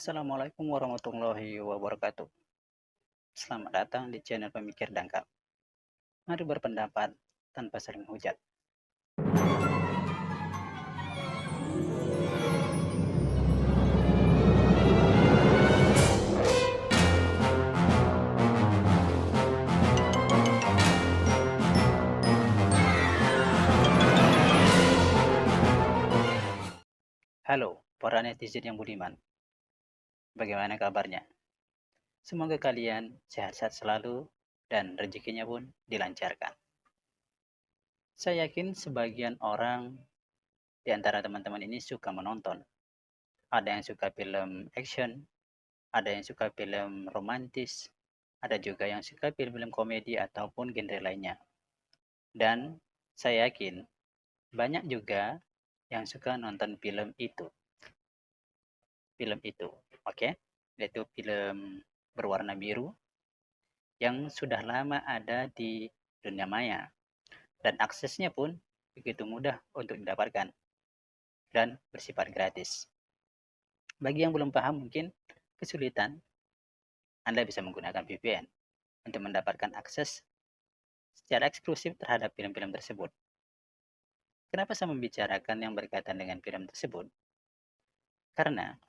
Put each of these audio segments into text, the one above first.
Assalamualaikum warahmatullahi wabarakatuh. Selamat datang di channel Pemikir Dangkal. Mari berpendapat tanpa saling hujat. Halo, para netizen yang budiman. Bagaimana kabarnya? Semoga kalian sehat-sehat selalu dan rezekinya pun dilancarkan. Saya yakin sebagian orang di antara teman-teman ini suka menonton. Ada yang suka film action, ada yang suka film romantis, ada juga yang suka film-film komedi ataupun genre lainnya. Dan saya yakin banyak juga yang suka nonton film itu, oke? Yaitu film berwarna biru yang sudah lama ada di dunia maya dan aksesnya pun begitu mudah untuk didapatkan dan bersifat gratis. Bagi yang belum paham mungkin kesulitan, Anda bisa menggunakan VPN untuk mendapatkan akses secara eksklusif terhadap film-film tersebut. Kenapa saya membicarakan yang berkaitan dengan film tersebut? Karena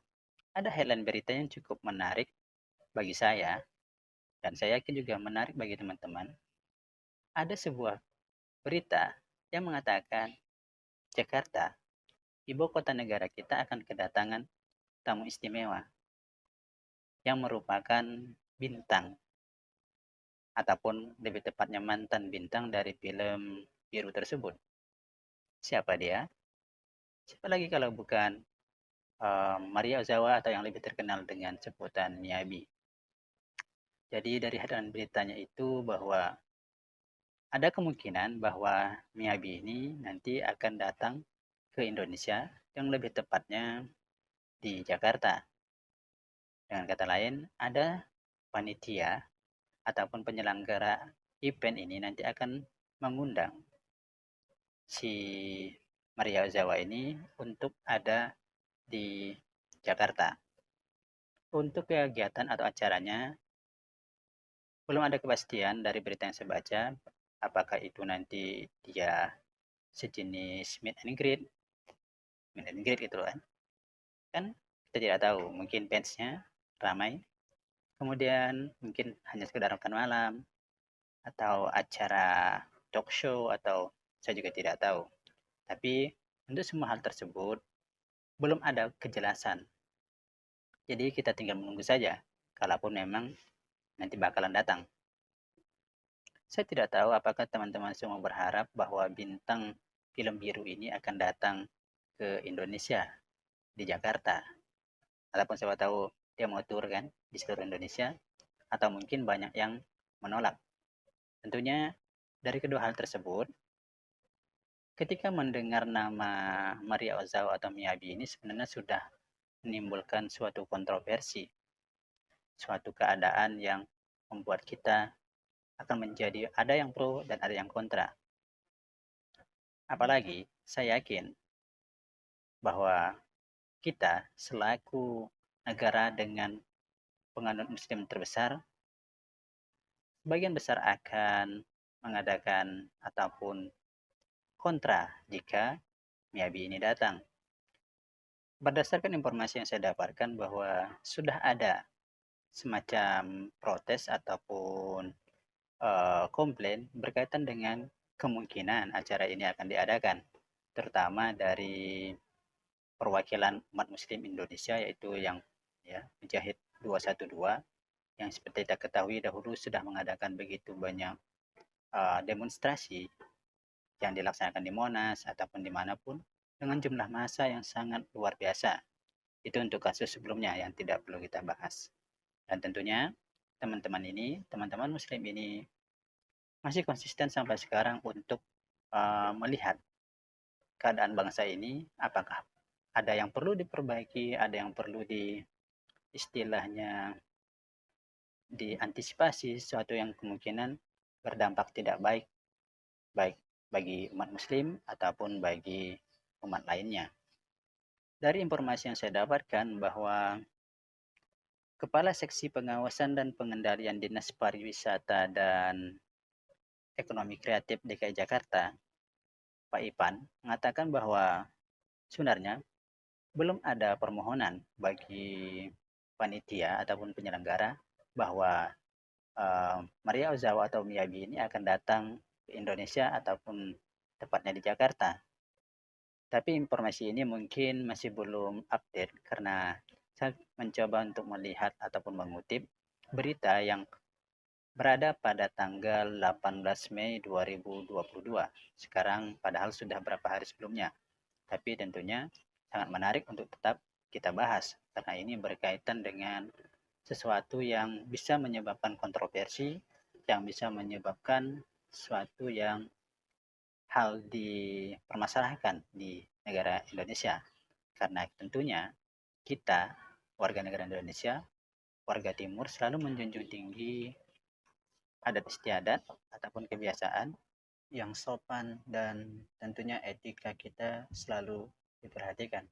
ada headline berita yang cukup menarik bagi saya, dan saya yakin juga menarik bagi teman-teman. Ada sebuah berita yang mengatakan Jakarta, ibu kota negara kita akan kedatangan tamu istimewa yang merupakan bintang ataupun lebih tepatnya mantan bintang dari film biru tersebut. Siapa dia? Siapa lagi kalau bukan Maria Ozawa atau yang lebih terkenal dengan sebutan Miyabi. Jadi dari headline beritanya itu bahwa ada kemungkinan bahwa Miyabi ini nanti akan datang ke Indonesia, yang lebih tepatnya di Jakarta. Dengan kata lain, ada panitia ataupun penyelenggara event ini nanti akan mengundang si Maria Ozawa ini untuk ada di Jakarta. Untuk kegiatan atau acaranya, belum ada kepastian dari berita yang saya baca, apakah itu nanti dia sejenis meet and greet gitu kan. Kan kita tidak tahu, mungkin fansnya ramai, kemudian mungkin hanya sekedar makan malam, atau acara talk show, atau saya juga tidak tahu. Tapi untuk semua hal tersebut, belum ada kejelasan. Jadi kita tinggal menunggu saja, kalaupun memang nanti bakalan datang. Saya tidak tahu apakah teman-teman semua berharap bahwa bintang film biru ini akan datang ke Indonesia, di Jakarta. Ataupun siapa tahu dia mau tur kan di seluruh Indonesia, atau mungkin banyak yang menolak. Tentunya dari kedua hal tersebut, ketika mendengar nama Maria Ozawa atau Miyabi ini sebenarnya sudah menimbulkan suatu kontroversi, suatu keadaan yang membuat kita akan menjadi ada yang pro dan ada yang kontra. Apalagi saya yakin bahwa kita selaku negara dengan penganut muslim terbesar, sebagian besar akan mengadakan ataupun kontra jika Miyabi ini datang. Berdasarkan informasi yang saya dapatkan bahwa sudah ada semacam protes ataupun komplain berkaitan dengan kemungkinan acara ini akan diadakan, terutama dari perwakilan umat muslim Indonesia, yaitu yang Mujahid 212, yang seperti kita ketahui dahulu sudah mengadakan begitu banyak demonstrasi yang dilaksanakan di Monas ataupun dimanapun dengan jumlah massa yang sangat luar biasa. Itu untuk kasus sebelumnya yang tidak perlu kita bahas. Dan tentunya teman-teman muslim ini masih konsisten sampai sekarang untuk melihat keadaan bangsa ini, apakah ada yang perlu diperbaiki, ada yang perlu istilahnya diantisipasi, sesuatu yang kemungkinan berdampak tidak baik, baik bagi umat muslim ataupun bagi umat lainnya. Dari informasi yang saya dapatkan bahwa Kepala Seksi Pengawasan dan Pengendalian Dinas Pariwisata dan Ekonomi Kreatif DKI Jakarta, Pak Ipan, mengatakan bahwa sebenarnya belum ada permohonan bagi panitia ataupun penyelenggara bahwa Maria Ozawa atau Miyabi ini akan datang ke Indonesia ataupun tepatnya di Jakarta. Tapi informasi ini mungkin masih belum update karena saya mencoba untuk melihat ataupun mengutip berita yang berada pada tanggal 18 Mei 2022. Sekarang padahal sudah berapa hari sebelumnya. Tapi tentunya sangat menarik untuk tetap kita bahas karena ini berkaitan dengan sesuatu yang bisa menyebabkan kontroversi, yang bisa menyebabkan sesuatu yang hal dipermasalahkan di negara Indonesia. Karena tentunya kita, warga negara Indonesia, warga timur selalu menjunjung tinggi adat istiadat ataupun kebiasaan yang sopan dan tentunya etika kita selalu diperhatikan.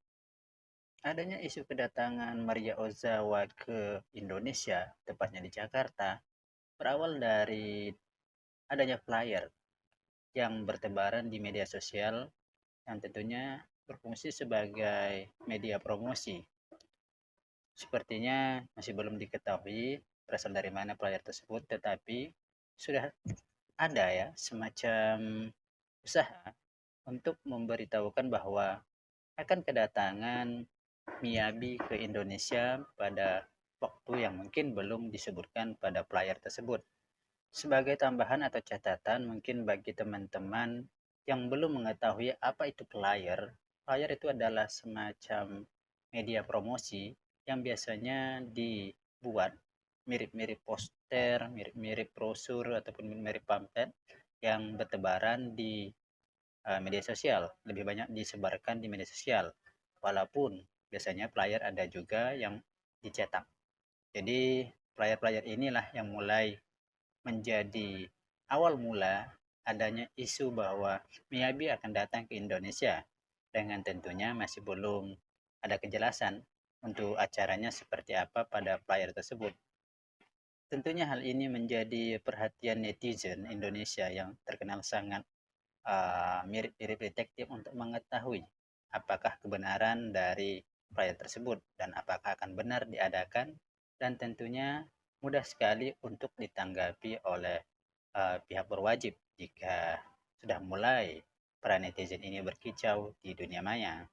Adanya isu kedatangan Maria Ozawa ke Indonesia, tepatnya di Jakarta, berawal dari adanya flyer yang bertebaran di media sosial yang tentunya berfungsi sebagai media promosi. Sepertinya masih belum diketahui berasal dari mana flyer tersebut, tetapi sudah ada ya semacam usaha untuk memberitahukan bahwa akan kedatangan Miyabi ke Indonesia pada waktu yang mungkin belum disebutkan pada flyer tersebut. Sebagai tambahan atau catatan mungkin bagi teman-teman yang belum mengetahui apa itu flyer, flyer itu adalah semacam media promosi yang biasanya dibuat mirip-mirip poster, mirip-mirip brosur ataupun mirip pamflet yang bertebaran di media sosial, lebih banyak disebarkan di media sosial. Walaupun biasanya flyer ada juga yang dicetak. Jadi flyer-flyer inilah yang mulai menjadi awal mula adanya isu bahwa Miyabi akan datang ke Indonesia dengan tentunya masih belum ada kejelasan untuk acaranya seperti apa pada flyer tersebut. Tentunya hal ini menjadi perhatian netizen Indonesia yang terkenal sangat mirip-mirip detektif untuk mengetahui apakah kebenaran dari flyer tersebut dan apakah akan benar diadakan, dan tentunya mudah sekali untuk ditanggapi oleh pihak berwajib jika sudah mulai para netizen ini berkicau di dunia maya.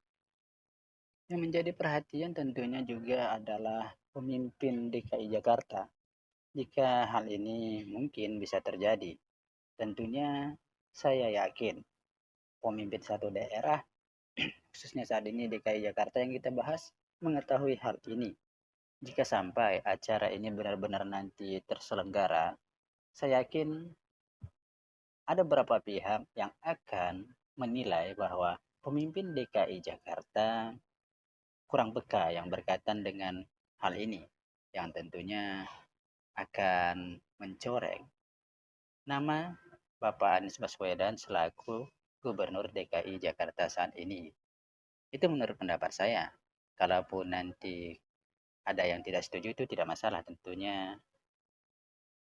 Yang menjadi perhatian tentunya juga adalah pemimpin DKI Jakarta. Jika hal ini mungkin bisa terjadi, tentunya saya yakin pemimpin satu daerah, khususnya saat ini DKI Jakarta yang kita bahas, mengetahui hal ini. Jika sampai acara ini benar-benar nanti terselenggara, saya yakin ada beberapa pihak yang akan menilai bahwa pemimpin DKI Jakarta kurang peka yang berkaitan dengan hal ini, yang tentunya akan mencoreng nama Bapak Anies Baswedan selaku Gubernur DKI Jakarta saat ini. Itu menurut pendapat saya. Kalaupun nanti ada yang tidak setuju itu tidak masalah. Tentunya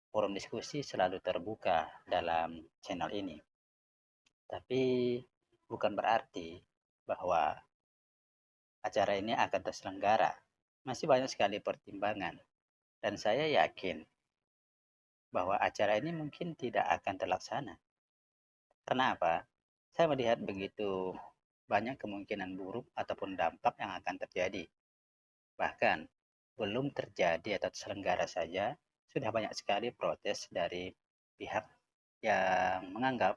forum diskusi selalu terbuka dalam channel ini. Tapi bukan berarti bahwa acara ini akan terselenggara. Masih banyak sekali pertimbangan. Dan saya yakin bahwa acara ini mungkin tidak akan terlaksana. Karena apa? Saya melihat begitu banyak kemungkinan buruk ataupun dampak yang akan terjadi. Bahkan belum terjadi atau terselenggara saja, sudah banyak sekali protes dari pihak yang menganggap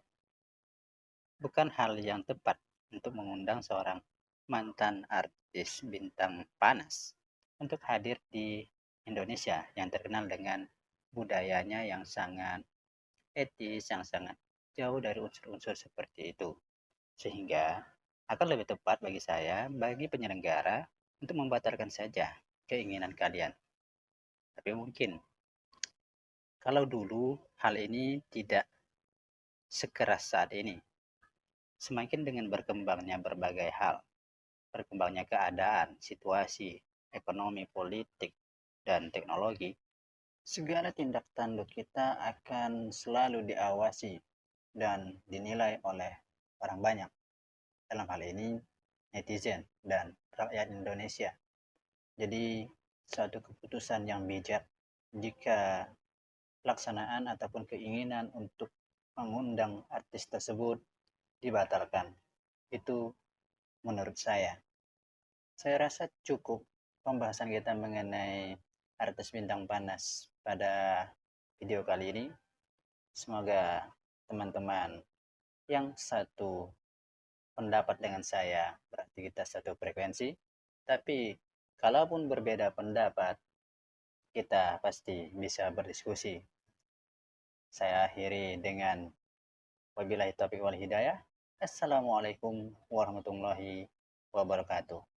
bukan hal yang tepat untuk mengundang seorang mantan artis bintang panas untuk hadir di Indonesia yang terkenal dengan budayanya yang sangat etis, yang sangat jauh dari unsur-unsur seperti itu. Sehingga akan lebih tepat bagi saya, bagi penyelenggara, untuk membatalkan saja keinginan kalian. Tapi mungkin kalau dulu hal ini tidak sekeras saat ini, semakin dengan berkembangnya berbagai hal, berkembangnya keadaan, situasi, ekonomi, politik, dan teknologi, segala tindak tanduk kita akan selalu diawasi dan dinilai oleh orang banyak. Dalam hal ini, netizen dan rakyat Indonesia. Jadi, suatu keputusan yang bijak jika pelaksanaan ataupun keinginan untuk mengundang artis tersebut dibatalkan. Itu menurut saya. Saya rasa cukup pembahasan kita mengenai artis bintang panas pada video kali ini. Semoga teman-teman yang satu pendapat dengan saya berarti kita satu frekuensi. Tapi kalaupun berbeda pendapat, kita pasti bisa berdiskusi. Saya akhiri dengan wabillahi taufiq wal hidayah. Assalamualaikum warahmatullahi wabarakatuh.